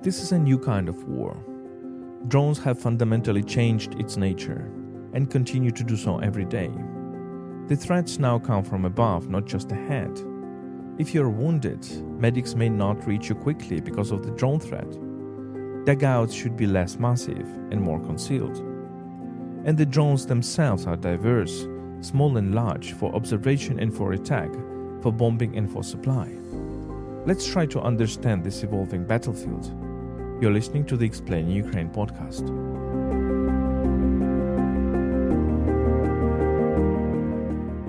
This is a new kind of war. Drones have fundamentally changed its nature and continue to do so every day. The threats now come from above, not just ahead. If you're wounded, medics may not reach you quickly because of the drone threat. Dugouts should be less massive and more concealed. And the drones themselves are diverse, small and large, for observation and for attack, for bombing and for supply. Let's try to understand this evolving battlefield. You're listening to the Explaining Ukraine podcast.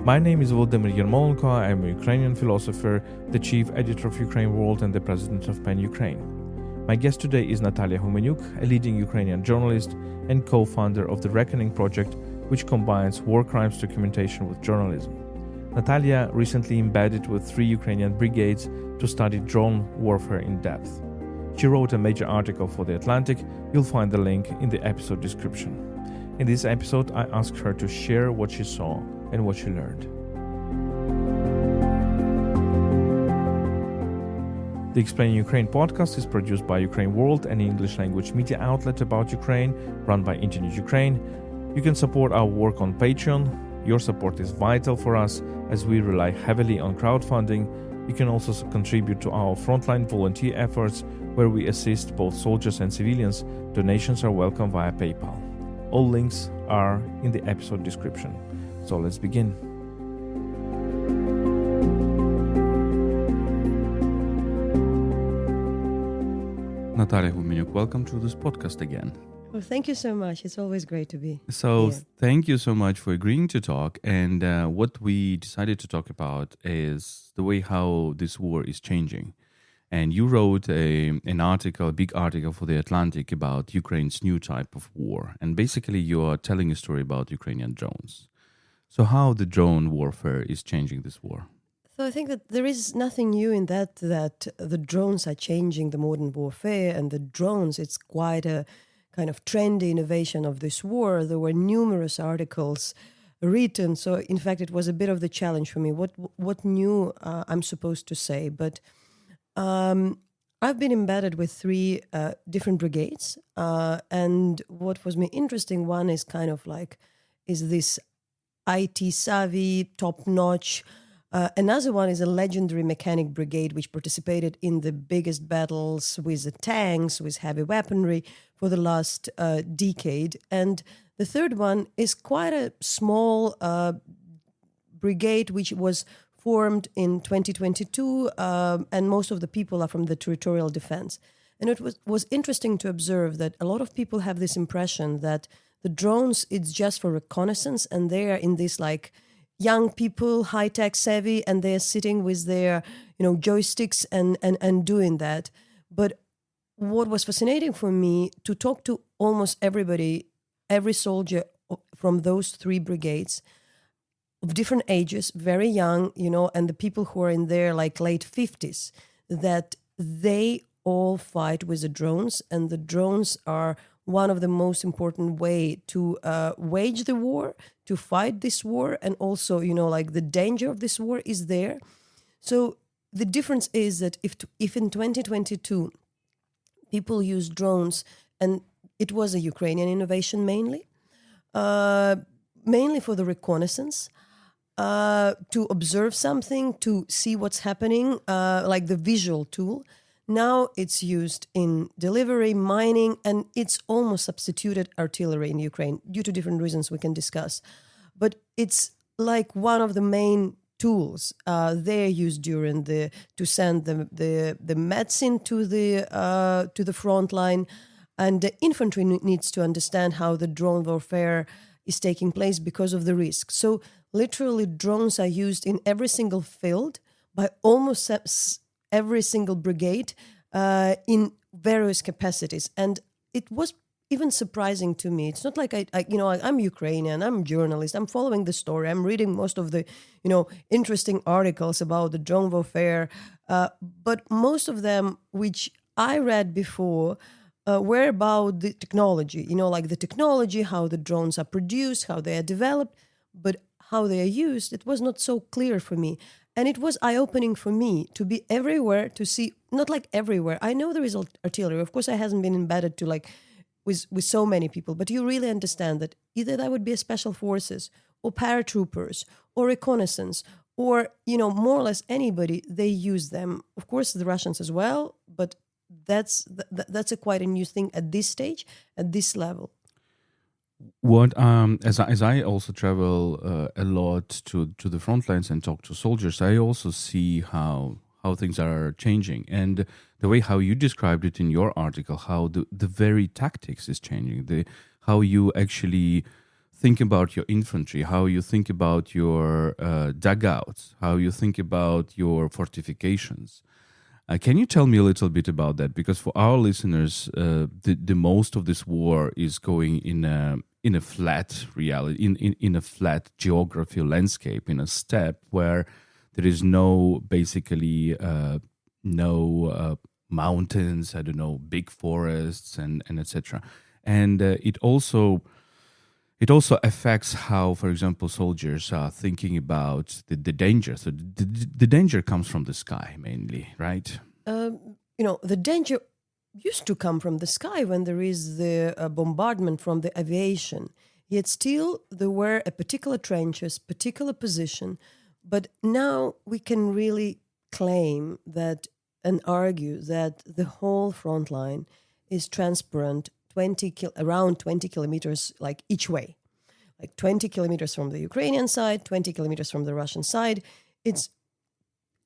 My name is Volodymyr Yermolenko. I'm a Ukrainian philosopher, the chief editor of UkraineWorld and the president of PEN Ukraine. My guest today is Nataliya Gumenyuk, a leading Ukrainian journalist and co-founder of the Reckoning project, which combines war crimes documentation with journalism. Nataliya recently embedded with 3 Ukrainian brigades to study drone warfare in depth. She wrote a major article for The Atlantic. You'll find the link in the episode description. In this episode, I asked her to share what she saw and what she learned. The Explaining Ukraine podcast is produced by UkraineWorld, an English-language media outlet about Ukraine, run by Internet Ukraine. You can support our work on Patreon. Your support is vital for us as we rely heavily on crowdfunding. You can also contribute to our frontline volunteer efforts, where we assist both soldiers and civilians. Donations are welcome via PayPal. All links are in the episode description. So let's begin. Nataliya Gumenyuk, welcome to this podcast again. Well, thank you so much. It's always great to be So here. Thank you so much for agreeing to talk. And what we decided to talk about is the way how this war is changing. And you wrote an article, a big article for The Atlantic about Ukraine's new type of war. And basically you are telling a story about Ukrainian drones. So how the drone warfare is changing this war? So I think that there is nothing new in that the drones are changing the modern warfare, and the drones, it's quite a kind of trendy innovation of this war. There were numerous articles written. So in fact, it was a bit of the challenge for me. What new I'm supposed to say? But I've been embedded with 3 different brigades. And what was me interesting, one is kind of like, is this IT savvy, top-notch. Another one is a legendary mechanic brigade, which participated in the biggest battles with the tanks, with heavy weaponry for the last decade. And the third one is quite a small brigade, which was formed in 2022, and most of the people are from the territorial defense. And it was interesting to observe that a lot of people have this impression that the drones, it's just for reconnaissance, and they are in this like young people, high-tech savvy, and they're sitting with their, joysticks and doing that. But what was fascinating for me, to talk to almost everybody, every soldier from those 3 brigades of different ages, very young, and the people who are in their like late 50s, that they all fight with the drones, and the drones are one of the most important way to wage the war, to fight this war, and also, the danger of this war is there. So the difference is that if in 2022 people use drones, and it was a Ukrainian innovation mainly for the reconnaissance, to observe something, to see what's happening, like the visual tool. Now it's used in delivery, mining, and it's almost substituted artillery in Ukraine due to different reasons we can discuss. But it's like one of the main tools they're used during to send the medicine to the front line, and the infantry needs to understand how the drone warfare is taking place because of the risk. So literally, drones are used in every single field by almost every single brigade in various capacities. And it was even surprising to me. It's not like I'm Ukrainian, I'm a journalist, I'm following the story, I'm reading most of the, interesting articles about the drone warfare. But most of them, which I read before, were about the technology, like the technology, how the drones are produced, how they are developed, but how they are used, it was not so clear for me. And it was eye-opening for me to be everywhere, to see, not like everywhere. I know there is artillery. Of course, I hasn't been embedded to like with so many people, but you really understand that either that would be a special forces or paratroopers or reconnaissance or, more or less anybody, they use them. Of course, the Russians as well, but that's quite a new thing at this stage, at this level. What as I also travel a lot to the front lines and talk to soldiers, I also see how things are changing, and the way how you described it in your article, how the very tactics is changing, how you actually think about your infantry, how you think about your dugouts, how you think about your fortifications. Can you tell me a little bit about that? Because for our listeners, the most of this war is going in a flat reality, in a flat geography landscape, in a steppe where there is no basically no mountains, I don't know, big forests and etc. And it also affects how, for example, soldiers are thinking about the danger. So the danger comes from the sky mainly, right? The danger used to come from the sky when there is the bombardment from the aviation. Yet still there were a particular trenches, particular position. But now we can really claim that and argue that the whole front line is transparent around 20 kilometers like each way, like 20 kilometers from the Ukrainian side, 20 kilometers from the Russian side. It's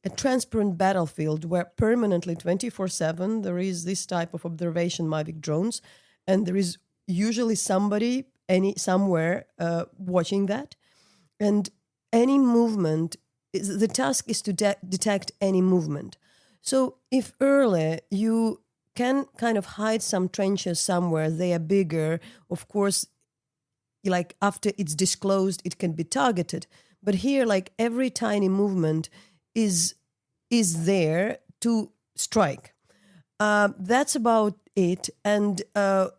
a transparent battlefield where permanently 24/7 there is this type of observation Mavic drones, and there is usually somebody somewhere watching that, and any movement the task is to detect any movement. So if early you can kind of hide some trenches somewhere, they are bigger, of course, like after it's disclosed it can be targeted, but here like every tiny movement is there to strike. That's about it. And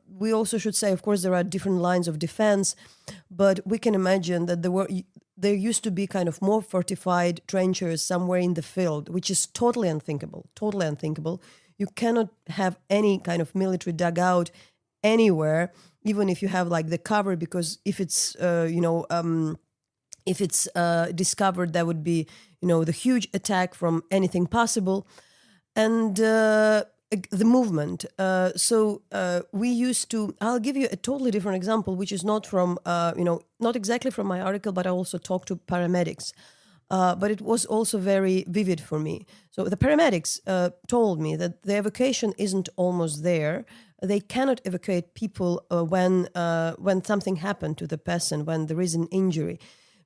we also should say, of course, there are different lines of defense, but we can imagine that there used to be kind of more fortified trenches somewhere in the field, which is totally unthinkable. You cannot have any kind of military dugout anywhere, even if you have like the cover, because if it's discovered, that would be the huge attack from anything possible, and the movement. So we used to. I'll give you a totally different example, which is not from not exactly from my article, but I also talked to paramedics. But it was also very vivid for me. So the paramedics told me that the evacuation isn't almost there. They cannot evacuate people when something happened to the person, when there is an injury,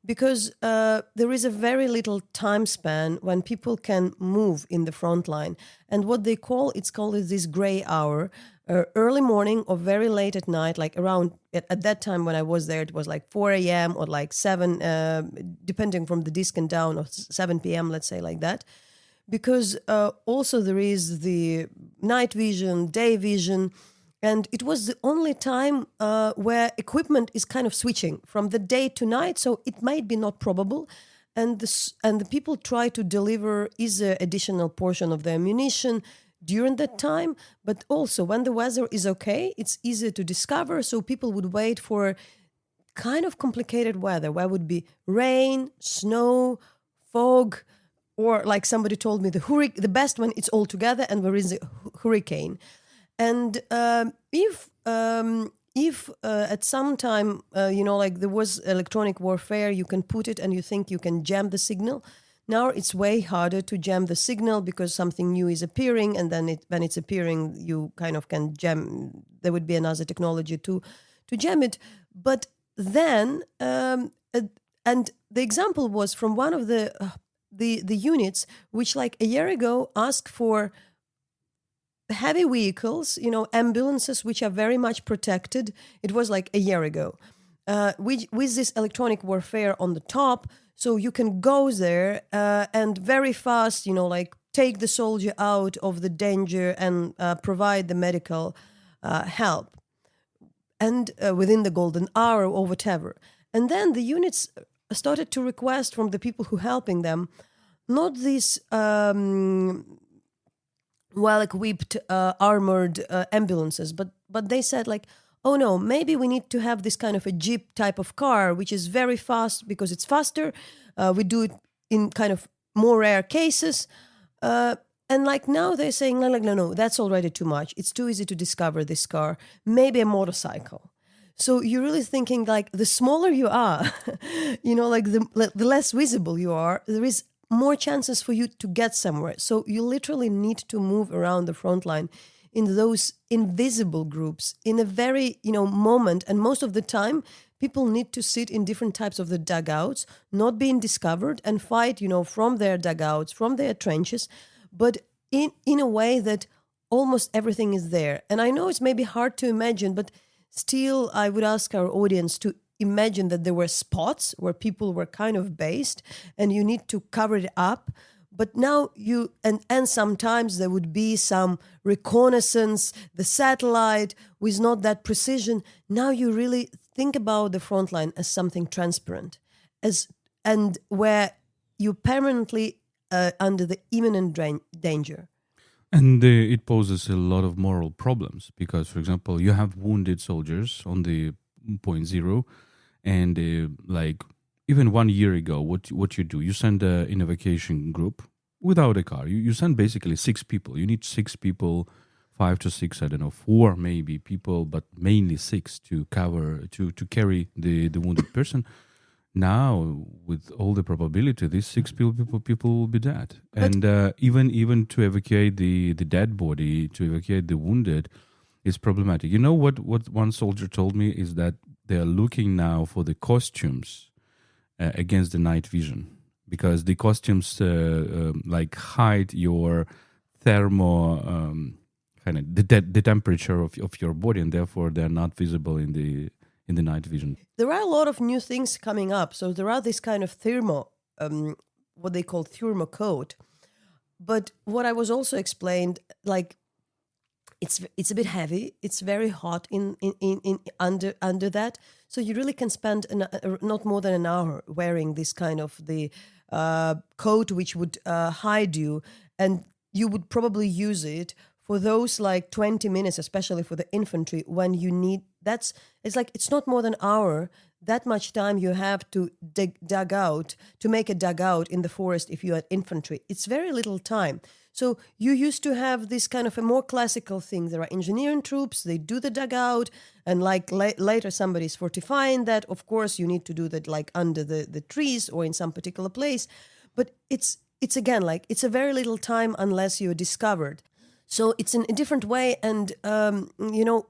because there is a very little time span when people can move in the front line. And what they call this gray hour, early morning or very late at night, like around, at that time when I was there, it was like 4 a.m. or like 7, depending from the disc and down, or 7 p.m., let's say like that. Because also there is the night vision, day vision, and it was the only time where equipment is kind of switching from the day to night, so it might be not probable. And the people try to deliver either additional portion of the ammunition during that time, but also when the weather is okay, it's easier to discover, so people would wait for kind of complicated weather, where would be rain, snow, fog, or like somebody told me, the best when it's all together and there is a hurricane. And if at some time, like there was electronic warfare, you can put it and you think you can jam the signal. Now it's way harder to jam the signal because something new is appearing, and then when it's appearing, you kind of can jam. There would be another technology to jam it. But then, and the example was from one of the units, which like a year ago asked for heavy vehicles, ambulances, which are very much protected. It was like a year ago, with this electronic warfare on the top. So you can go there and very fast, like take the soldier out of the danger and provide the medical help, and within the golden hour or whatever. And then the units started to request from the people who helping them, not these well-equipped armored ambulances, but they said like, oh no, maybe we need to have this kind of a jeep type of car, which is very fast because it's faster. We do it in kind of more rare cases. And like now they're saying, like, no, that's already too much. It's too easy to discover this car. Maybe a motorcycle. So you're really thinking like the smaller you are, like the less visible you are, there is more chances for you to get somewhere. So you literally need to move around the front line in those invisible groups in a very, moment. And most of the time, people need to sit in different types of the dugouts, not being discovered, and fight, from their dugouts, from their trenches, but in a way that almost everything is there. And I know it's maybe hard to imagine, but still I would ask our audience to imagine that there were spots where people were kind of based and you need to cover it up. But now and sometimes there would be some reconnaissance, the satellite with not that precision. Now you really think about the front line as something transparent, and where you permanently under the imminent danger. And it poses a lot of moral problems because, for example, you have wounded soldiers on the point zero, and even 1 year ago, what you do, you send an evacuation group without a car. You send basically 6 people. You need 6 people, 5 to 6, I don't know, 4 maybe people, but mainly 6 to carry the wounded person. Now, with all the probability, these 6 people will be dead. And even to evacuate the dead body, to evacuate the wounded, is problematic. You know what one soldier told me is that they are looking now for the costumes against the night vision, because the costumes hide your thermo kind of the temperature of your body, and therefore they're not visible in the night vision. There are a lot of new things coming up. So there are this kind of what they call thermo coat. But what I was also explained, like it's a bit heavy. It's very hot in under that. So you really can spend not more than an hour wearing this kind of the coat, which would hide you, and you would probably use it for those like 20 minutes, especially for the infantry, when you need. It's not more than an hour. That much time you have to make a dugout in the forest if you are infantry. It's very little time. So you used to have this kind of a more classical thing. There are engineering troops, they do the dugout, and like later somebody's fortifying that. Of course, you need to do that like under the trees or in some particular place. But it's again, like it's a very little time unless you're discovered. So it's in a different way. And,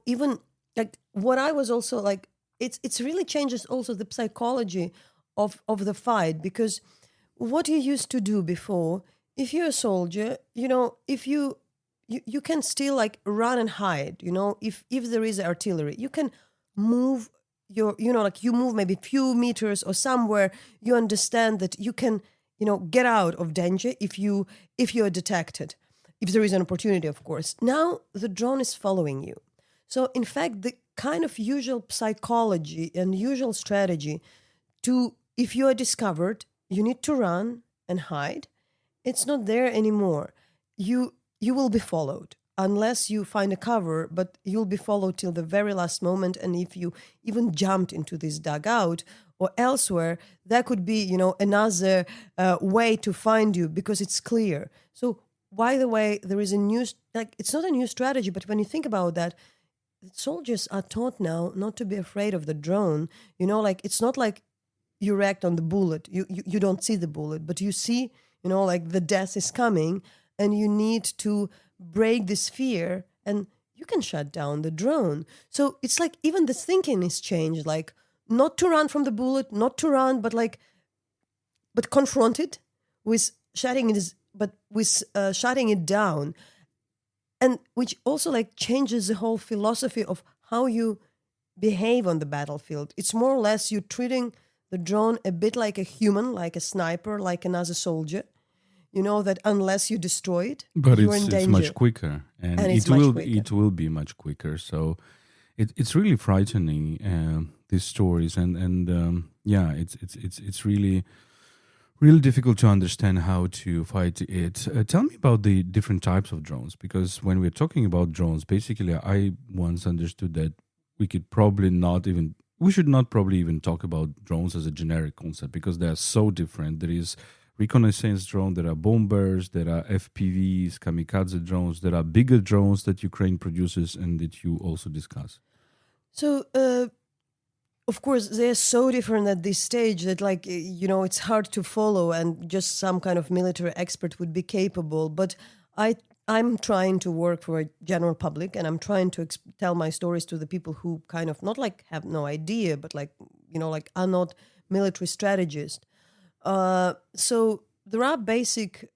even like what I was also like, it's really changes also the psychology of the fight, because what you used to do before, if you're a soldier, if you can still like run and hide, if there is artillery, you can move you move maybe a few meters or somewhere, you understand that you can, get out of danger if you are detected, if there is an opportunity, of course. Now the drone is following you. So in fact, the kind of usual psychology and usual strategy if you are discovered, you need to run and hide. It's not there anymore. You will be followed unless you find a cover, but you'll be followed till the very last moment. And if you even jumped into this dugout or elsewhere, that could be, another way to find you, because it's clear. So by the way, there is it's not a new strategy, but when you think about that, soldiers are taught now not to be afraid of the drone. It's not like you react on the bullet. You don't see the bullet, but you see, the death is coming, and you need to break this fear, and you can shut down the drone. So it's like even the thinking is changed, like not to run from the bullet, not to run, but confront it with shutting it down. And which also changes the whole philosophy of how you behave on the battlefield. It's more or less you treating the drone a bit like a human, like a sniper, like another soldier. That unless you destroy it, but you're in danger. It's much quicker, and it will be much quicker. So it's really frightening, these stories, and it's really really difficult to understand how to fight it. Tell me about the different types of drones, because when we're talking about drones, basically, I once understood that we should not probably even talk about drones as a generic concept, because they are so different. There is reconnaissance drone, there are bombers, there are FPVs, kamikaze drones, there are bigger drones that Ukraine produces and that you also discuss. So, of course, they're so different at this stage that, like, it's hard to follow, and just some kind of military expert would be capable. But I'm trying to work for a general public, and I'm trying to tell my stories to the people who kind of not like have no idea, but like are not military strategists. So there are basic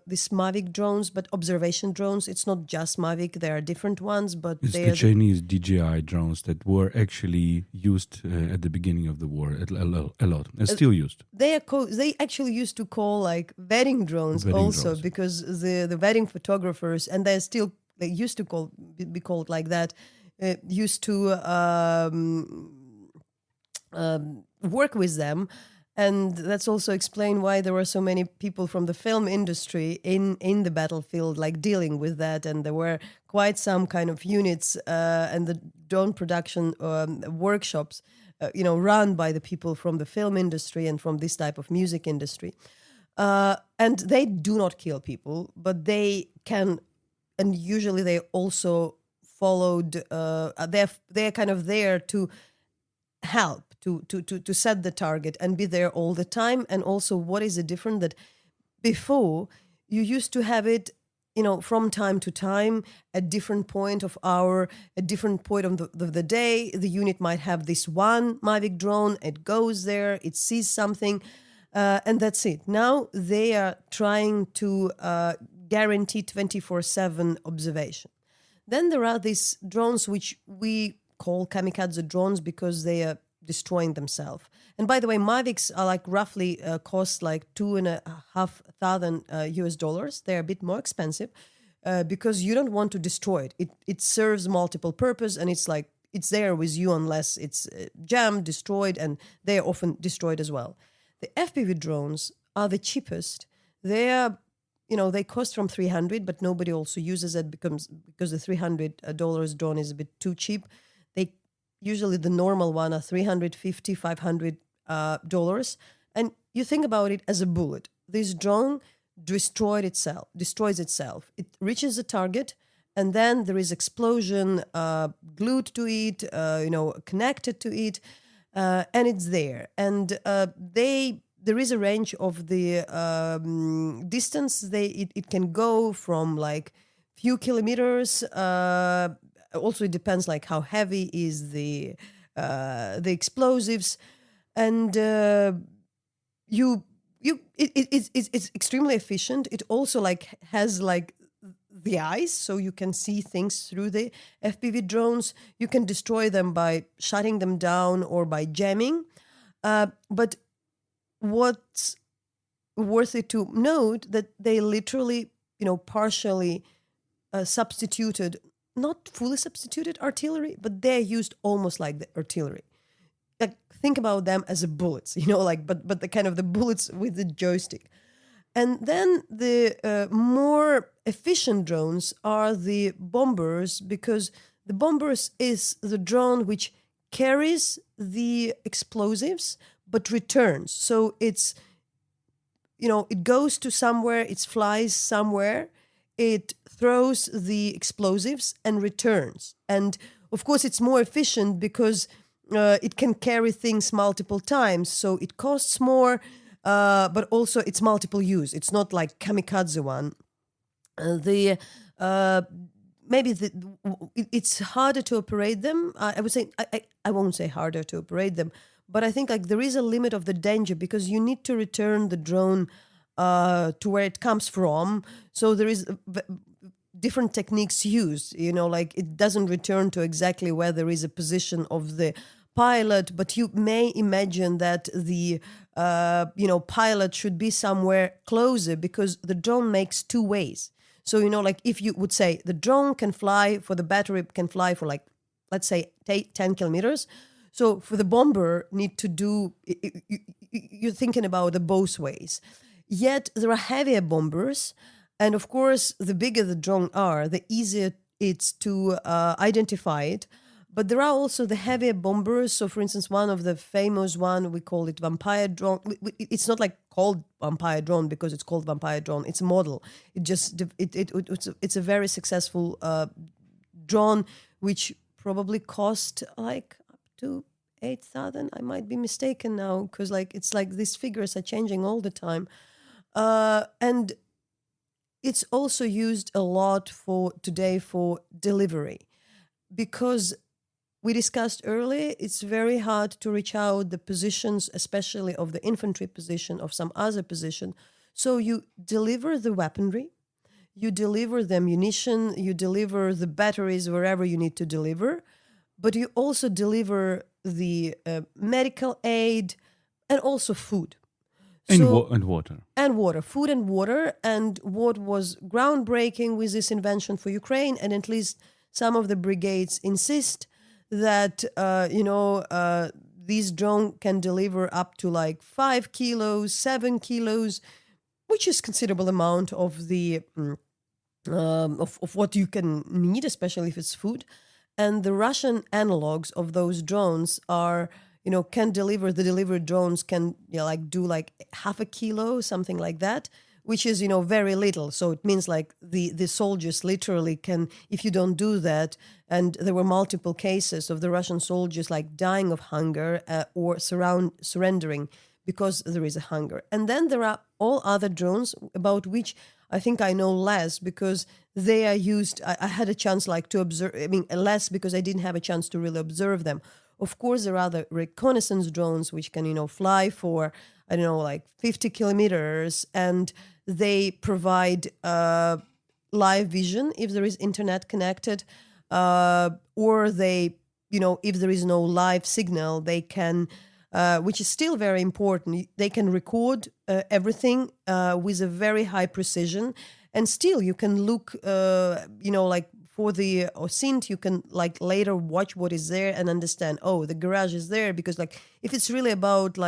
these Mavic drones, but observation drones. It's not just Mavic; there are different ones. But it's they the are Chinese DJI drones that were actually used at the beginning of the war a lot, and still used. They actually used to call like wedding drones also, because the wedding photographers, and they used to be called like that, used to work with them. And that's also explained why there were so many people from the film industry in the battlefield, like dealing with that. And there were quite some kind of units and the drone production workshops, run by the people from the film industry and from this type of music industry. And they do not kill people, but they can, and usually they also followed, they're kind of there to help, to set the target and be there all the time. And also, what is the difference that before you used to have it, from time to time, at different point of hour, at different point of the day, the unit might have this one Mavic drone. It goes there, it sees something, and that's it. Now they are trying to guarantee 24/7 observation. Then there are these drones which we call kamikaze drones because they are destroying themselves. And by the way, Mavics are like roughly cost like $2,500 US. They're a bit more expensive because you don't want to destroy it. It serves multiple purpose, and it's like it's there with you unless it's jammed, destroyed, and they are often destroyed as well. The FPV drones are the cheapest. They are, they cost from $300, but nobody also uses it because the $300 drone is a bit too cheap. Usually the normal one are $350, $500, and you think about it as a bullet. This drone destroys itself. It reaches the target, and then there is explosion glued to it, connected to it, and it's there. And there is a range of the distance. It can go from like few kilometers. Also, it depends like how heavy is the explosives, and it's extremely efficient. It also like has like the eyes, so you can see things through the FPV drones. You can destroy them by shutting them down or by jamming. But what's worth it to note that they literally, partially substituted. Not fully substituted artillery, but they're used almost like the artillery. Like, think about them as bullets, but the kind of the bullets with the joystick. And then the more efficient drones are the bombers, because the bombers is the drone which carries the explosives but returns. So it's, it goes to somewhere, it flies somewhere, it throws the explosives and returns. And of course, it's more efficient because it can carry things multiple times. So it costs more, but also it's multiple use. It's not like kamikaze one. It's harder to operate them. I would say, I won't say harder to operate them, but I think like there is a limit of the danger because you need to return the drone to where it comes from. So there is different techniques used, like it doesn't return to exactly where there is a position of the pilot, but you may imagine that the, pilot should be somewhere closer because the drone makes two ways. So, like if you would say the drone can fly for the battery can fly for like, let's say 10 kilometers. So for the bomber, need to do, you're thinking about the both ways. Yet there are heavier bombers, and of course, the bigger the drone are, the easier it's to identify it. But there are also the heavier bombers. So, for instance, one of the famous one, we call it vampire drone. It's not like called vampire drone because it's called vampire drone. It's a model. It's a very successful drone, which probably cost like up to 8,000. I might be mistaken now because it's like these figures are changing all the time, and it's also used a lot today for delivery, because we discussed earlier, it's very hard to reach out the positions, especially of the infantry position, of some other position. So you deliver the weaponry, you deliver the ammunition, you deliver the batteries wherever you need to deliver, but you also deliver the medical aid and also food. And water. And water, food and water. And what was groundbreaking with this invention for Ukraine, and at least some of the brigades insist that, these drones can deliver up to like 5 kilos, 7 kilos, which is considerable amount of the of what you can need, especially if it's food. And the Russian analogs of those drones are, can deliver, the delivered drones can do like half a kilo, something like that, which is, very little. So it means like the soldiers literally can, if you don't do that, and there were multiple cases of the Russian soldiers like dying of hunger or surrendering because there is a hunger. And then there are all other drones about which I think I know less, because they are used, I had a chance to observe, less because I didn't have a chance to really observe them. Of course, there are the reconnaissance drones, which can, fly for, 50 kilometers, and they provide live vision if there is internet connected, or they, if there is no live signal, they can, which is still very important, they can record everything with a very high precision, and still you can look, for the OSINT, you can later watch what is there and understand, oh, the garage is there, because if it's really about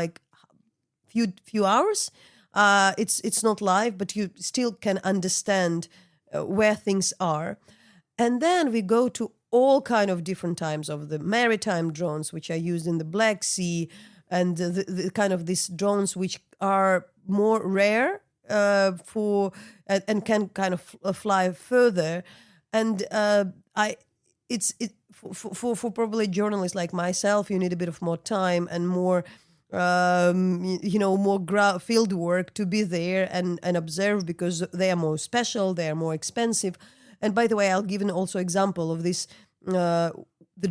few hours, it's not live, but you still can understand where things are. And then we go to all kind of different types of the maritime drones, which are used in the Black Sea, and the kind of these drones which are more rare for and can kind of fly further. And for probably journalists like myself, you need a bit of more time and more more field work to be there and observe, because they are more special, they are more expensive. And by the way, I'll give an also example of this, the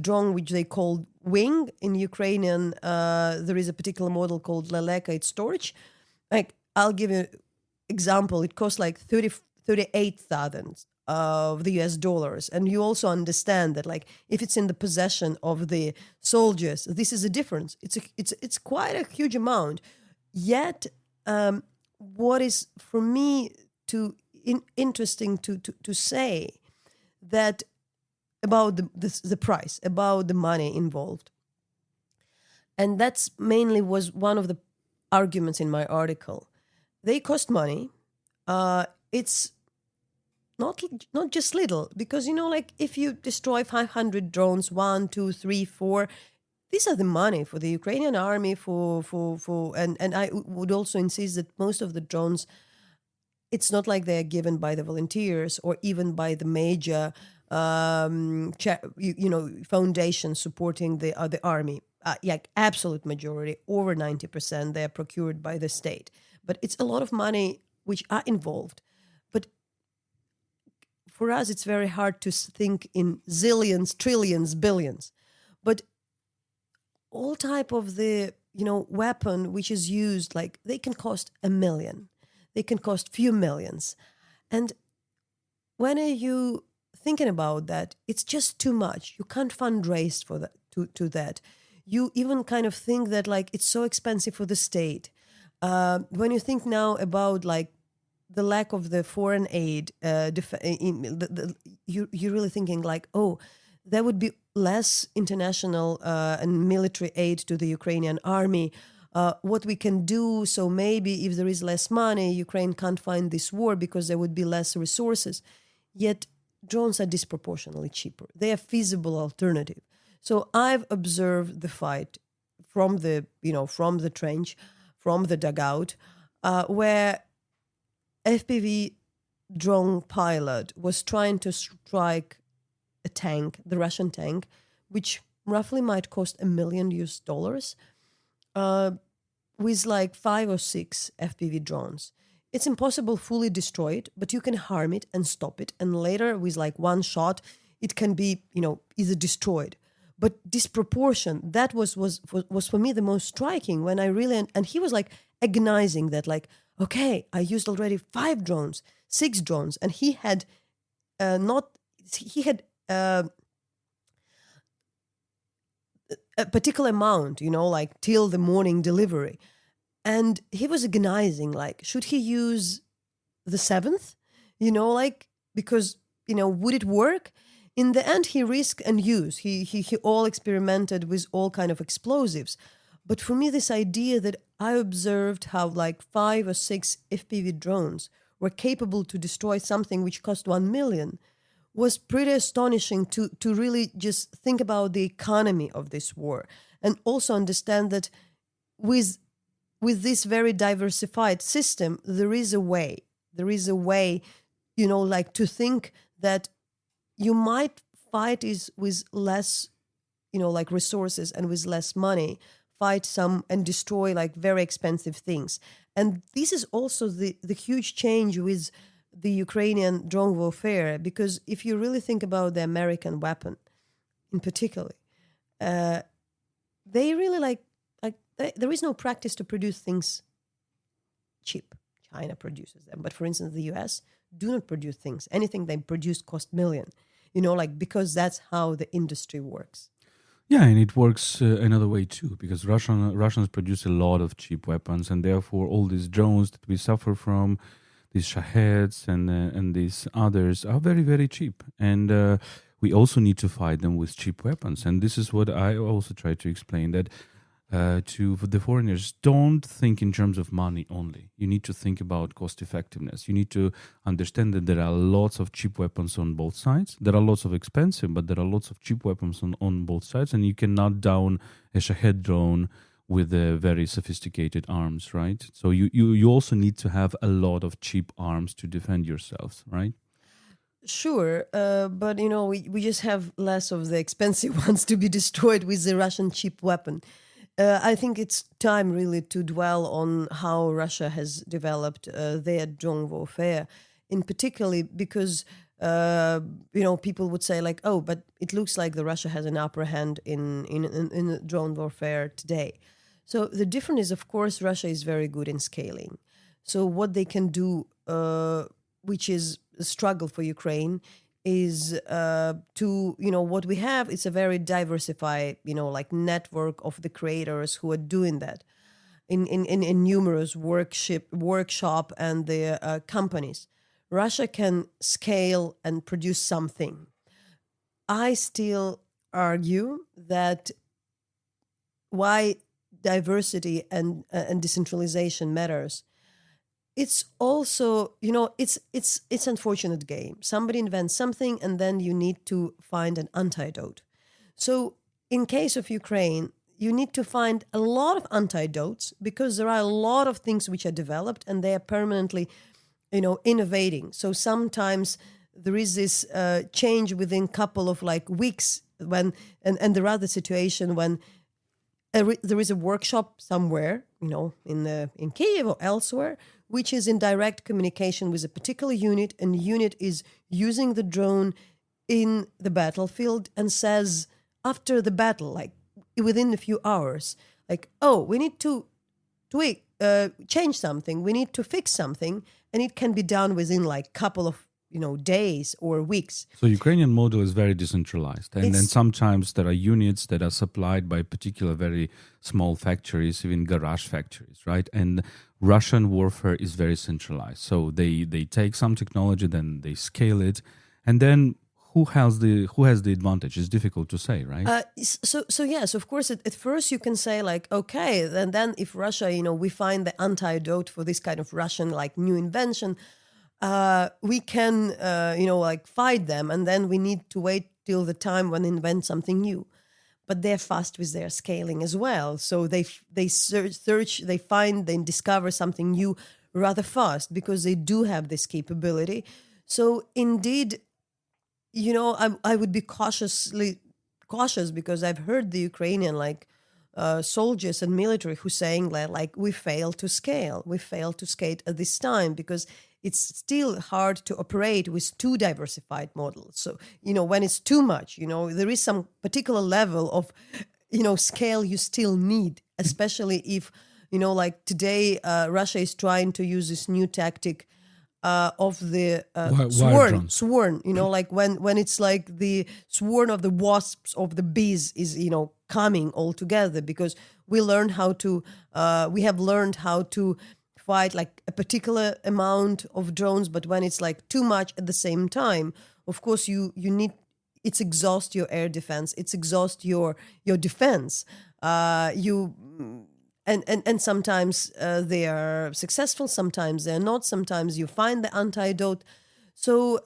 drone which they call Wing. In Ukrainian, there is a particular model called Leleka, it's storage. I'll give you an example. It costs 38,000 of the US dollars. And you also understand that if it's in the possession of the soldiers, this is a difference. It's quite a huge amount. Yet, what is for me interesting to say that about the price, about the money involved. And that's mainly was one of the arguments in my article. They cost money. It's not just little, because if you destroy 500 drones, 1, 2, 3, 4, these are the money for the Ukrainian army. And I would also insist that most of the drones, it's not like they are given by the volunteers or even by the major foundations supporting the army. Absolute majority, over 90%, they are procured by the state. But it's a lot of money which are involved. But for us, it's very hard to think in zillions, trillions, billions. But all type of the weapon which is used, they can cost $1 million, they can cost few millions, and when are you thinking about that? It's just too much. You can't fundraise for that. To that, you even kind of think that it's so expensive for the state. When you think now about the lack of the foreign aid, you're really thinking there would be less international and military aid to the Ukrainian army. What we can do, so maybe if there is less money, Ukraine can't find this war because there would be less resources. Yet drones are disproportionately cheaper. They are feasible alternative. So I've observed the fight from the trench, from the dugout, where FPV drone pilot was trying to strike a tank, the Russian tank, which roughly might cost $1 million, with like 5 or 6 FPV drones. It's impossible fully destroy it, but you can harm it and stop it. And later, with like one shot, it can be, either destroyed. But disproportion, that was for me the most striking when I really, and he was like agonizing that like, okay, I used already 5 drones, 6 drones, and he had a particular amount, like till the morning delivery. And he was agonizing, like, should he use the 7th? Because, would it work? In the end, he risked and used. He all experimented with all kind of explosives. But for me, this idea that I observed how like 5 or 6 FPV drones were capable to destroy something which cost 1 million was pretty astonishing to really just think about the economy of this war and also understand that with this very diversified system, there is a way, like to think that you might fight is with less, like resources and with less money, fight some and destroy like very expensive things. And this is also the huge change with the Ukrainian drone warfare, because if you really think about the American weapon in particular, they really there is no practice to produce things cheap. China produces them. But for instance, the US do not produce things. Anything they produce cost million, because that's how the industry works. Yeah, and it works another way too, because Russians produce a lot of cheap weapons, and therefore all these drones that we suffer from, these Shaheds and these others, are very, very cheap. And we also need to fight them with cheap weapons. And this is what I also try to explain, that to the foreigners, don't think in terms of money only. You need to think about cost effectiveness. You need to understand that there are lots of cheap weapons on both sides. There are lots of expensive, but there are lots of cheap weapons on both sides. And you cannot down a Shahed drone with very sophisticated arms, right? So you also need to have a lot of cheap arms to defend yourselves, right? Sure, but we just have less of the expensive ones to be destroyed with the Russian cheap weapon. I think it's time really to dwell on how Russia has developed their drone warfare, in particularly because people would say like, oh, but it looks like the Russia has an upper hand in drone warfare today. So the difference is, of course, Russia is very good in scaling. So what they can do, which is a struggle for Ukraine, is what we have is a very diversified, like network of the creators who are doing that in numerous workshop and the companies. Russia can scale and produce something. I still argue that why diversity and decentralization matters. It's also, it's unfortunate game. Somebody invents something and then you need to find an antidote. So in case of Ukraine, you need to find a lot of antidotes because there are a lot of things which are developed and they are permanently, innovating. So sometimes there is this change within a couple of like weeks when, and there are the situation when there is a workshop somewhere, in Kyiv or elsewhere, which is in direct communication with a particular unit, and the unit is using the drone in the battlefield and says after the battle, like within a few hours, like, oh, we need to change something, we need to fix something, and it can be done within like couple of days or weeks. So Ukrainian model is very decentralized. And then sometimes there are units that are supplied by particular very small factories, even garage factories, right? And Russian warfare is very centralized. So they take some technology, then they scale it. And then who has the advantage? It's difficult to say, right? So yes, of course. At first, you can say like, okay, then if Russia, we find the antidote for this kind of Russian like new invention, we can, like fight them, and then we need to wait till the time when they invent something new. But they're fast with their scaling as well. So they search, they find, they discover something new rather fast because they do have this capability. So indeed, I would be cautious because I've heard the Ukrainian soldiers and military who saying like we fail to scale, we fail to skate at this time because it's still hard to operate with too diversified models. So when it's too much, there is some particular level of scale you still need, especially if like today Russia is trying to use this new tactic of the swarm, like when it's like the swarm of the wasps of the bees is coming all together, because we have learned how to fight like a particular amount of drones, but when it's like too much at the same time, of course you need, it's exhaust your air defense, it's exhaust your defense. And sometimes they are successful, sometimes they're not, sometimes you find the antidote. So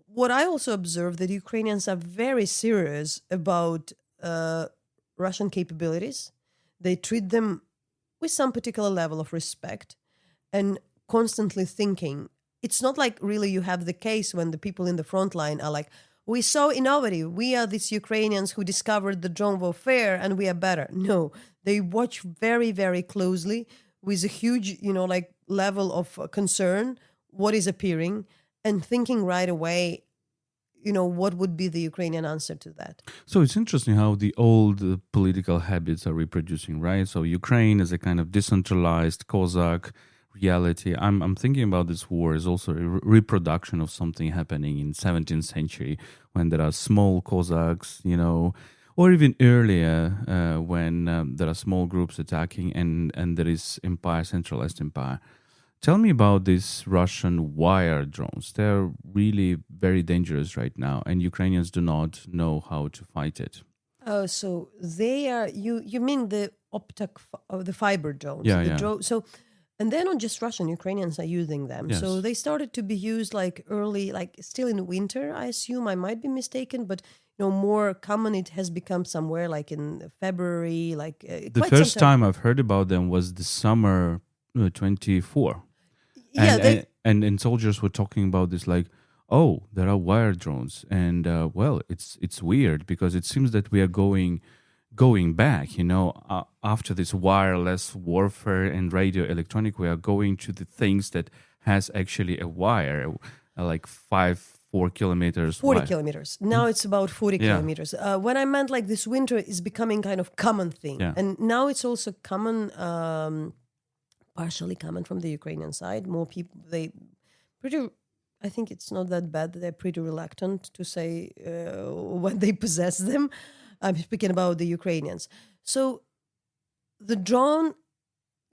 what I also observe that Ukrainians are very serious about Russian capabilities. They treat them with some particular level of respect and constantly thinking. It's not like really you have the case when the people in the front line are like, we're so innovative, we are these Ukrainians who discovered the drone warfare and we are better. No, they watch very, very closely with a huge, level of concern what is appearing and thinking right away, what would be the Ukrainian answer to that. So it's interesting how the old political habits are reproducing, right? So Ukraine is a kind of decentralized Cossack reality. I'm thinking about this war as also a reproduction of something happening in 17th century when there are small Cossacks, or even earlier when there are small groups attacking and there is empire, centralized empire. Tell me about these Russian wire drones. They're really very dangerous right now, and Ukrainians do not know how to fight it. Oh, so they are, you mean the the fiber drones? Yeah. So, and they're not just Russian, Ukrainians are using them. Yes. So they started to be used like early, like still in winter, I assume. I might be mistaken, but more common it has become somewhere like in February, like the first time I've heard about them was the summer 24. Yeah, and soldiers were talking about this like, oh, there are wire drones, and it's weird because it seems that we are going back, after this wireless warfare and radio electronic, we are going to the things that has actually a wire, like 4 kilometers 40 wide. kilometers. Now it's about 40 kilometers. When I meant like this winter is becoming kind of common thing. Yeah. And now it's also common, partially common from the Ukrainian side. More people, I think it's not that bad. They're pretty reluctant to say when they possess them. I'm speaking about the Ukrainians. So the drone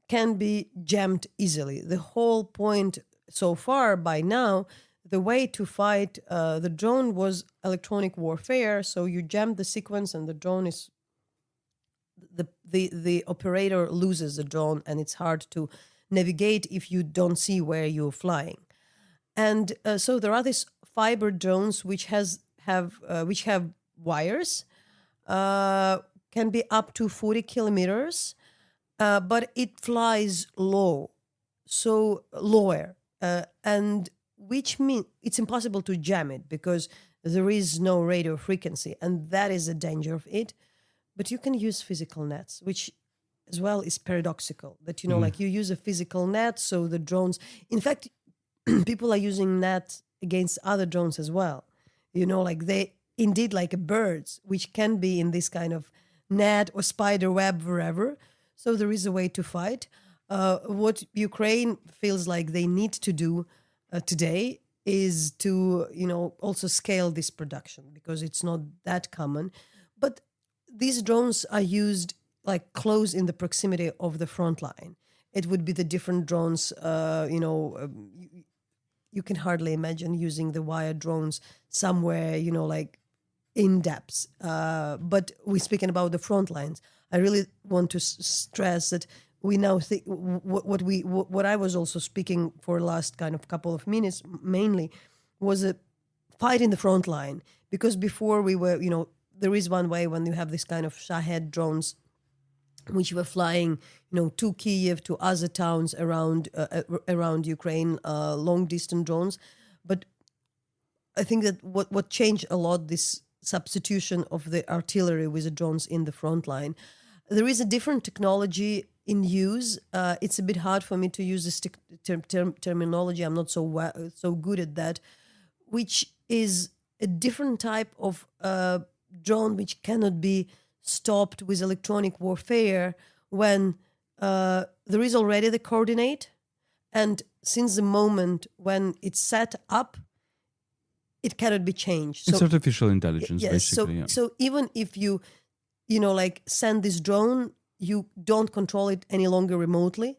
can be jammed easily. The whole point so far by now, the way to fight the drone was electronic warfare. So you jam the sequence and the drone is, the operator loses the drone and it's hard to navigate if you don't see where you're flying. And so there are these fiber drones which have wires, can be up to 40 kilometers, but it flies low, so lower, and which means it's impossible to jam it because there is no radio frequency, and that is the danger of it. But you can use physical nets, which as well is paradoxical, that, like you use a physical net, so the drones, in fact, people are using nets against other drones as well. Like they indeed like birds, which can be in this kind of net or spider web, wherever. So there is a way to fight. What Ukraine feels like they need to do today is to, also scale this production because it's not that common. But these drones are used like close in the proximity of the front line. It would be the different drones, you can hardly imagine using the wire drones somewhere, like in depths. But we're speaking about the front lines. I really want to stress that we now think what I was also speaking for last kind of couple of minutes mainly was a fight in the front line, because before we were, there is one way when you have this kind of Shahed drones which were flying, to Kiev, to other towns around Ukraine, long distance drones. But I think that what changed a lot, this substitution of the artillery with the drones in the front line. There is a different technology in use. It's a bit hard for me to use this terminology. I'm not so good at that, which is a different type of drone which cannot be stopped with electronic warfare when there is already the coordinate, and since the moment when it's set up, it cannot be changed. It's artificial intelligence, yes, basically. So even if you send this drone, you don't control it any longer remotely,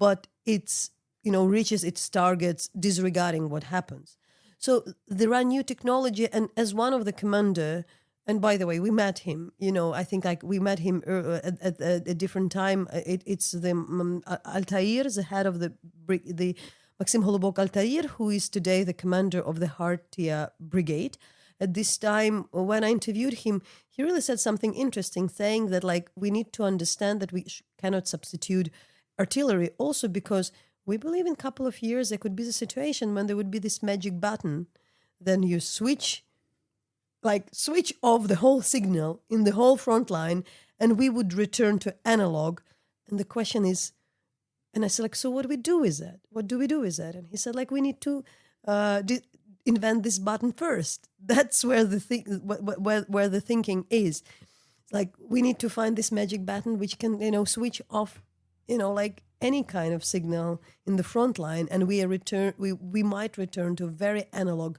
but it's, reaches its targets disregarding what happens. So there are new technology, and as one of the commander, and by the way, we met him, I think we met him at a different time. It's the Altair, the head of the Maxim Holubok Altair, who is today the commander of the Hartia Brigade. At this time, when I interviewed him, he really said something interesting, saying that we need to understand that we cannot substitute artillery, also because we believe in a couple of years there could be the situation when there would be this magic button. Then you switch off the whole signal in the whole front line, and we would return to analog. And the question is, and I said, so what do we do with that? What do we do with that? And he said, we need to invent this button first. That's where where the thinking is. We need to find this magic button which can, switch off, any kind of signal in the front line, and we might return to a very analog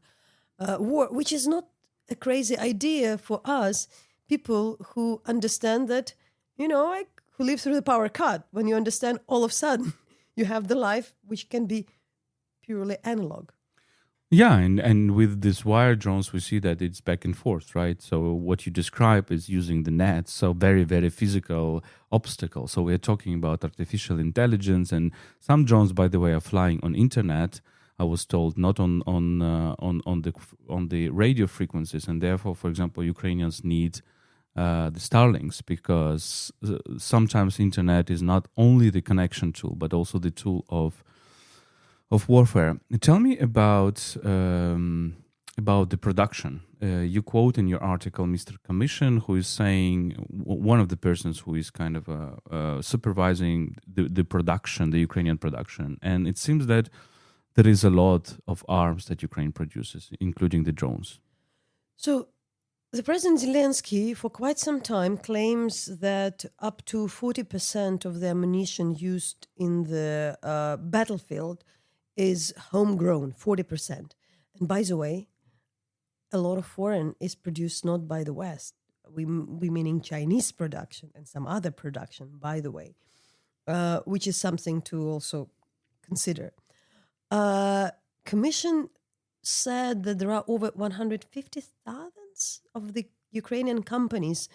war, which is not a crazy idea for us, people who understand that, who live through the power cut, when you understand all of a sudden you have the life which can be purely analog. Yeah, and with these wire drones, we see that it's back and forth, right? So what you describe is using the net, so very, very physical obstacle. So we're talking about artificial intelligence, and some drones, by the way, are flying on internet. I was told not on the radio frequencies, and therefore, for example, Ukrainians need the Starlinks, because sometimes internet is not only the connection tool but also the tool of warfare. Tell me about the production. You quote in your article Mr. Commission, who is saying, one of the persons who is kind of supervising the production, the Ukrainian production, and it seems that there is a lot of arms that Ukraine produces, including the drones. So the President Zelensky, for quite some time, claims that up to 40% of the ammunition used in the battlefield is homegrown, 40%. And by the way, a lot of foreign is produced not by the West. We meaning Chinese production and some other production, by the way, which is something to also consider. Commission said that there are over 150,000 of the Ukrainian companies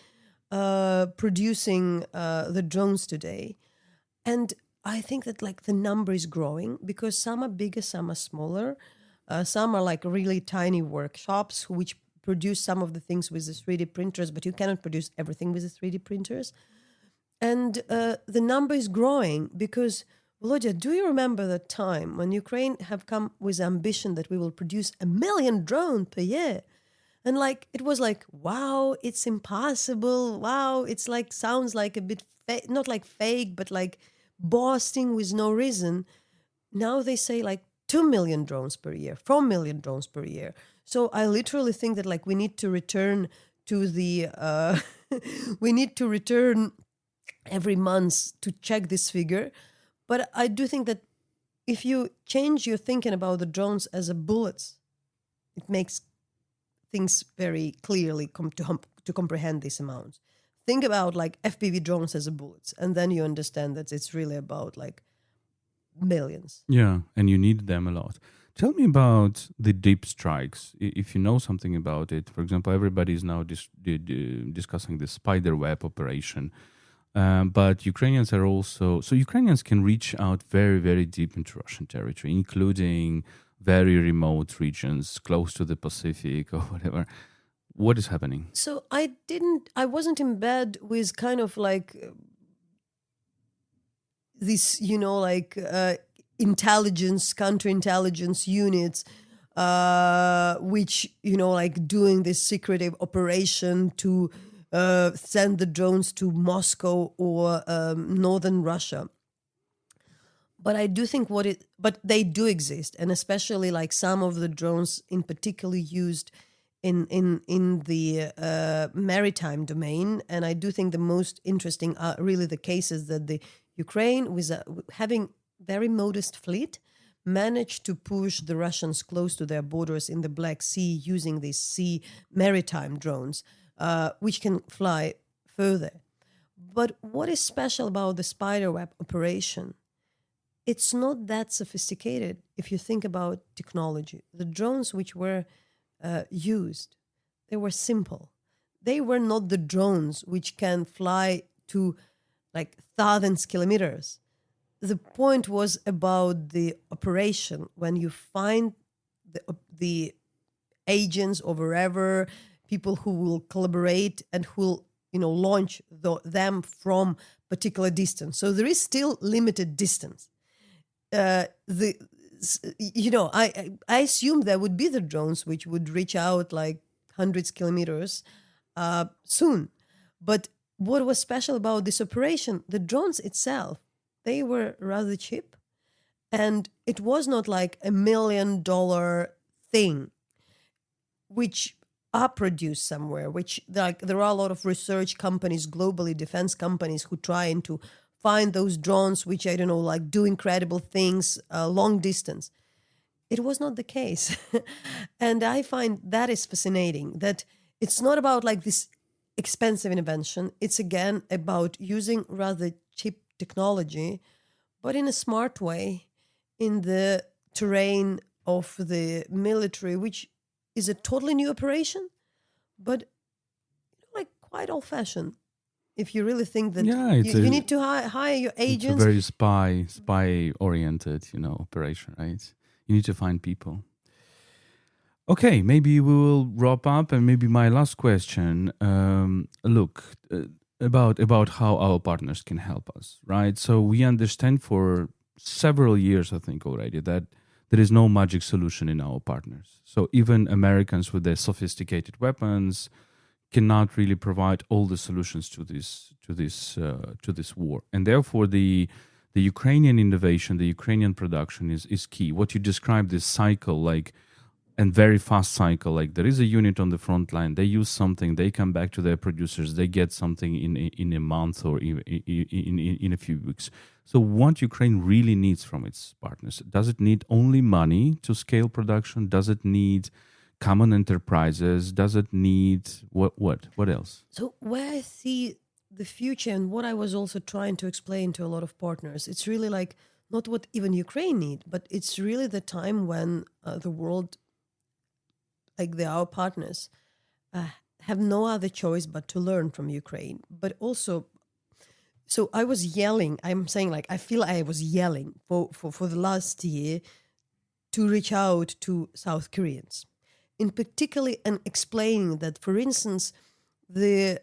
producing the drones today. And I think that the number is growing, because some are bigger, some are smaller. Some are really tiny workshops which produce some of the things with the 3D printers, but you cannot produce everything with the 3D printers. And the number is growing because, Volodya, do you remember the time when Ukraine have come with ambition that we will produce 1 million drones per year? And it was wow, it's impossible. Wow, it's sounds like a bit not fake, but boasting with no reason. Now they say 2 million drones per year, 4 million drones per year. So I literally think that we need to return to the we need to return every month to check this figure. But I do think that if you change your thinking about the drones as a bullets, it makes things very clearly to comprehend these amounts. Think about FPV drones as a bullets, and then you understand that it's really about millions. Yeah, and you need them a lot. Tell me about the deep strikes. If you know something about it, for example, everybody is now discussing the Spiderweb operation, but Ukrainians are also so Ukrainians can reach out very, very deep into Russian territory, including very remote regions close to the Pacific or whatever. What is happening? So I wasn't in bed with kind of like this, intelligence, counterintelligence units, which, like doing this secretive operation to send the drones to Moscow or northern Russia. But I do think but they do exist, and especially like some of the drones in particular used in the maritime domain. And I do think the most interesting are really the cases that the Ukraine, with having very modest fleet, managed to push the Russians close to their borders in the Black Sea using these sea maritime drones, which can fly further. But what is special about the Spiderweb operation? It's not that sophisticated if you think about technology. The drones which were used, they were simple. They were not the drones which can fly to like thousands of kilometers. The point was about the operation. When you find the agents or wherever, people who will collaborate and who will launch them from particular distance. So there is still limited distance. I assume there would be the drones which would reach out like hundreds of kilometers soon. But what was special about this operation, the drones itself, they were rather cheap. And it was not like $1 million thing, which are produced somewhere, which like there are a lot of research companies globally, defense companies who trying to find those drones which, I don't know, like do incredible things long distance. It was not the case. And I find that is fascinating, that it's not about like this expensive invention. It's again about using rather cheap technology, but in a smart way in the terrain of the military, which is a totally new operation, but like quite old-fashioned. If you really think that you need to hire your agents. It's a very spy-oriented, operation, right? You need to find people. Okay, maybe we will wrap up, and maybe my last question. About how our partners can help us, right? So we understand for several years, I think already, that there is no magic solution in our partners. So even Americans with their sophisticated weapons cannot really provide all the solutions to this war, and therefore the Ukrainian innovation, the Ukrainian production is key. What you described, this cycle, and very fast cycle, like there is a unit on the front line, they use something, they come back to their producers, they get something in a month or in a few weeks. So what Ukraine really needs from its partners, does it need only money to scale production? Does it need common enterprises? Does it need what else? So where I see the future, and what I was also trying to explain to a lot of partners, it's really like not what even Ukraine need, but it's really the time when the world, like our partners, have no other choice but to learn from Ukraine. But also, so I was yelling, I'm saying like, I feel I was yelling for the last year to reach out to South Koreans, in particularly, and explaining that, for instance, the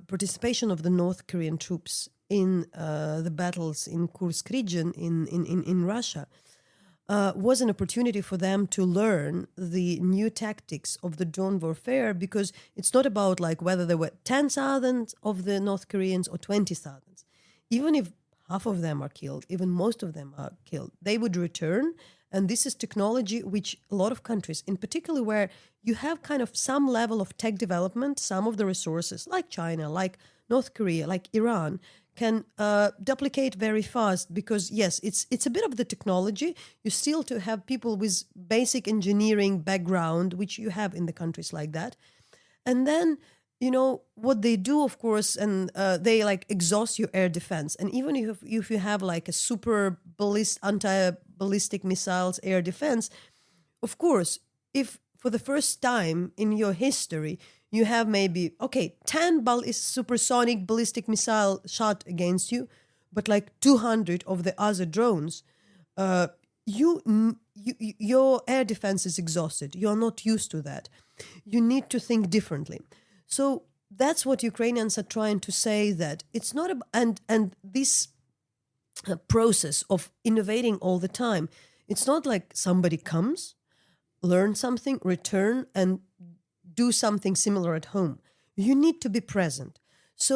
participation of the North Korean troops in the battles in Kursk region in Russia was an opportunity for them to learn the new tactics of the drone warfare, because it's not about like whether there were 10,000 of the North Koreans or 20,000. Even if half of them are killed, even most of them are killed, they would return. And this is technology which a lot of countries, in particular where you have kind of some level of tech development, some of the resources like China, like North Korea, like Iran, can duplicate very fast, because yes, it's a bit of the technology. You still to have people with basic engineering background, which you have in the countries like that. And then, what they do, of course, and they like exhaust your air defense. And even if you have like a super anti-ballistic missiles air defense, of course, if for the first time in your history you have maybe 10 supersonic ballistic missile shot against you, but like 200 of the other drones, your air defense is exhausted. You are not used to that. You need to think differently. So that's what Ukrainians are trying to say, that it's not and this process of innovating all the time, it's not like somebody comes, learn something, return, and do something similar at home. You need to be present. So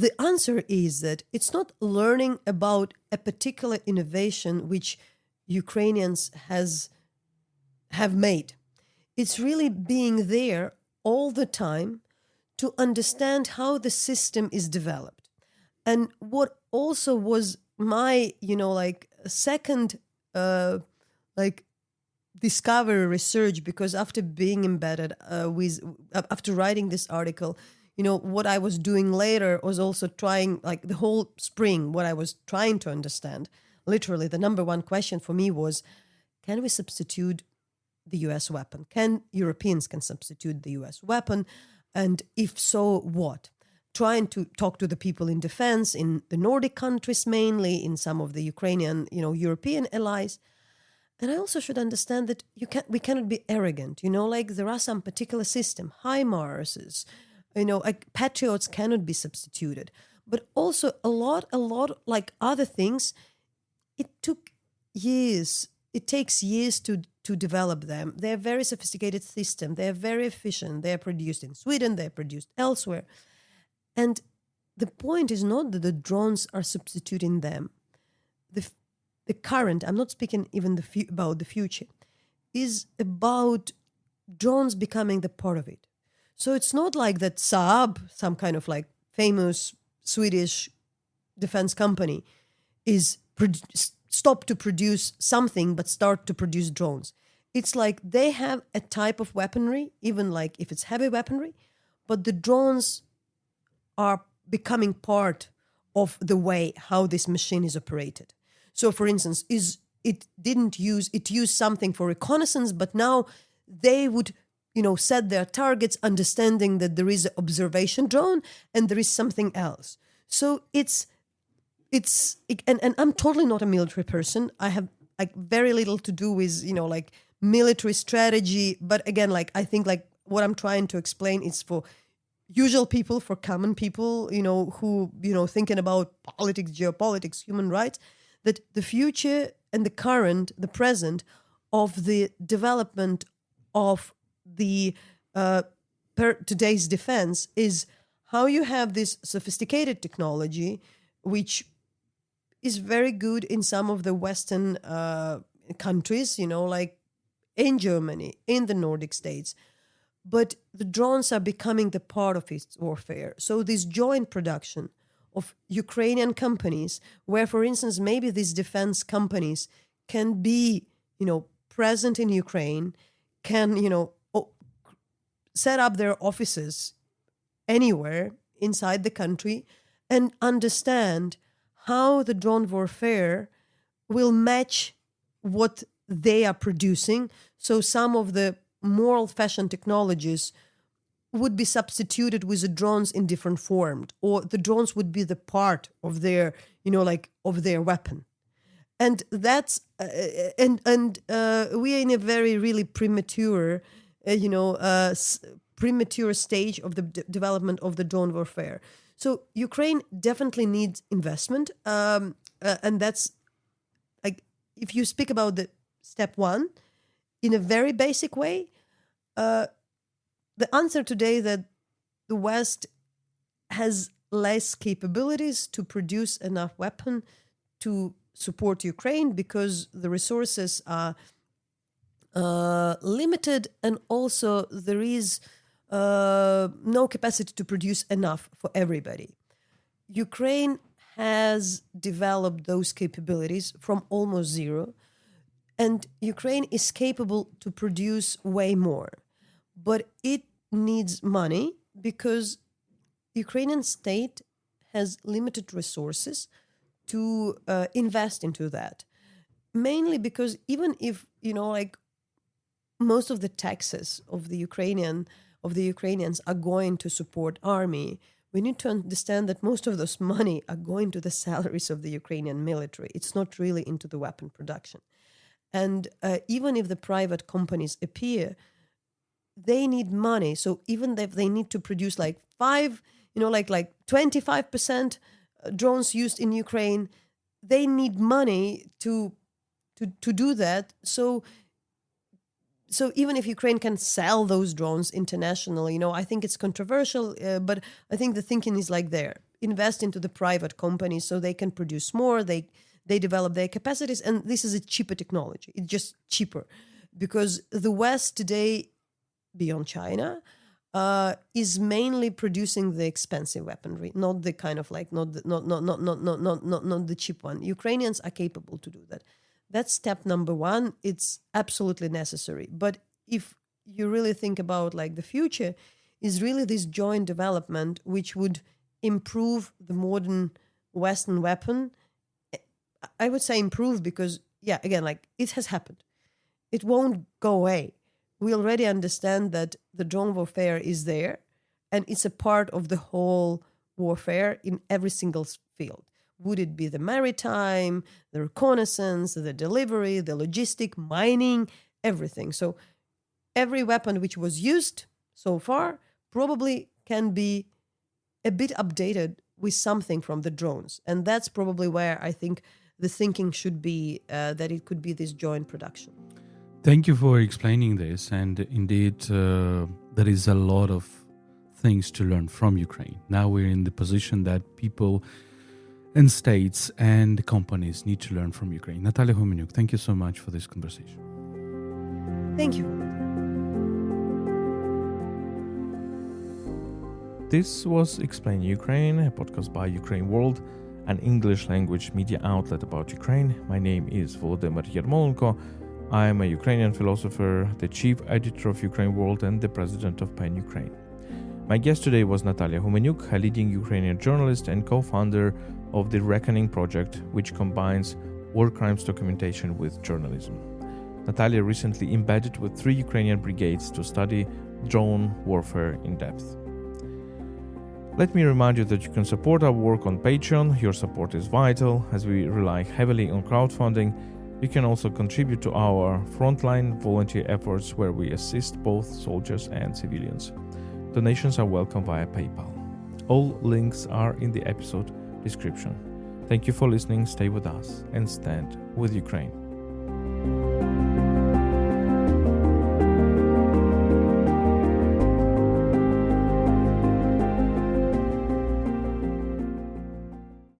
the answer is that it's not learning about a particular innovation which Ukrainians have made. It's really being there all the time to understand how the system is developed. And what also was my, second, discovery research, because after being embedded after writing this article, what I was doing later was also trying, like the whole spring, what I was trying to understand. Literally, the number one question for me was, can we substitute the US weapon? Europeans can substitute the US weapon? And if so, what? Trying to talk to the people in defense, in the Nordic countries mainly, in some of the Ukrainian, European allies. And I also should understand that we cannot be arrogant. There are some particular system, HIMARSs, Patriots cannot be substituted. But also a lot like other things, it took years. It takes years to develop them. They're very sophisticated system. They're very efficient. They're produced in Sweden. They're produced elsewhere. And the point is not that the drones are substituting them. The current, I'm not speaking even about the future, is about drones becoming the part of it. So it's not like that Saab, some kind of like famous Swedish defense company, is stop to produce something but start to produce drones. It's like they have a type of weaponry, even like if it's heavy weaponry, but the drones are becoming part of the way how this machine is operated. So, for instance, it used something for reconnaissance, but now they would, set their targets, understanding that there is an observation drone and there is something else. So and I'm totally not a military person. I have like very little to do with, military strategy. But again, I think what I'm trying to explain is for usual people, for common people, who, thinking about politics, geopolitics, human rights, that the future and the present of the development of the today's defense is how you have this sophisticated technology, which is very good in some of the Western countries, like in Germany, in the Nordic states. But the drones are becoming the part of its warfare. So this joint production of Ukrainian companies, where, for instance, maybe these defense companies can be, present in Ukraine, can, set up their offices anywhere inside the country and understand how the drone warfare will match what they are producing. So some of the more old-fashioned technologies would be substituted with the drones in different form, or the drones would be the part of their, of their weapon. And that's, we are in a very really premature, premature stage of the development of the drone warfare. So Ukraine definitely needs investment. And that's, if you speak about the step one, in a very basic way, the answer today that the West has less capabilities to produce enough weapon to support Ukraine because the resources are limited, and also there is no capacity to produce enough for everybody. Ukraine has developed those capabilities from almost zero, and Ukraine is capable to produce way more. But it needs money because Ukrainian state has limited resources to invest into that. Mainly because even if, most of the taxes of the Ukrainians are going to support army, we need to understand that most of those money are going to the salaries of the Ukrainian military. It's not really into the weapon production. And even if the private companies appear, they need money. So even if they need to produce like 25% drones used in Ukraine, they need money to do that. So even if Ukraine can sell those drones internationally, I think it's controversial, but I think the thinking is like there. Invest into the private companies so they can produce more, they develop their capacities, and this is a cheaper technology. It's just cheaper because the West today, beyond China, is mainly producing the expensive weaponry, not the kind of like not the cheap one. Ukrainians are capable to do that. That's step number one. It's absolutely necessary. But if you really think about like the future, is really this joint development which would improve the modern Western weapon. I would say improve because, again, like it has happened. It won't go away. We already understand that the drone warfare is there and it's a part of the whole warfare in every single field. Would it be the maritime, the reconnaissance, the delivery, the logistic, mining, everything. So every weapon which was used so far probably can be a bit updated with something from the drones. And that's probably where I think the thinking should be, that it could be this joint production. Thank you for explaining this. And indeed, there is a lot of things to learn from Ukraine. Now we're in the position that people and states and companies need to learn from Ukraine. Nataliya Gumenyuk, thank you so much for this conversation. Thank you. This was Explain Ukraine, a podcast by UkraineWorld, an English language media outlet about Ukraine. My name is Volodymyr Yermolenko. I am a Ukrainian philosopher, the chief editor of UkraineWorld, and the president of PEN Ukraine. My guest today was Nataliya Gumenyuk, a leading Ukrainian journalist and co-founder of the Reckoning project, which combines war crimes documentation with journalism. Nataliya recently embedded with 3 Ukrainian brigades to study drone warfare in depth. Let me remind you that you can support our work on Patreon. Your support is vital as we rely heavily on crowdfunding. You can also contribute to our frontline volunteer efforts where we assist both soldiers and civilians. Donations are welcome via PayPal. All links are in the episode description. Thank you for listening, stay with us, and stand with Ukraine.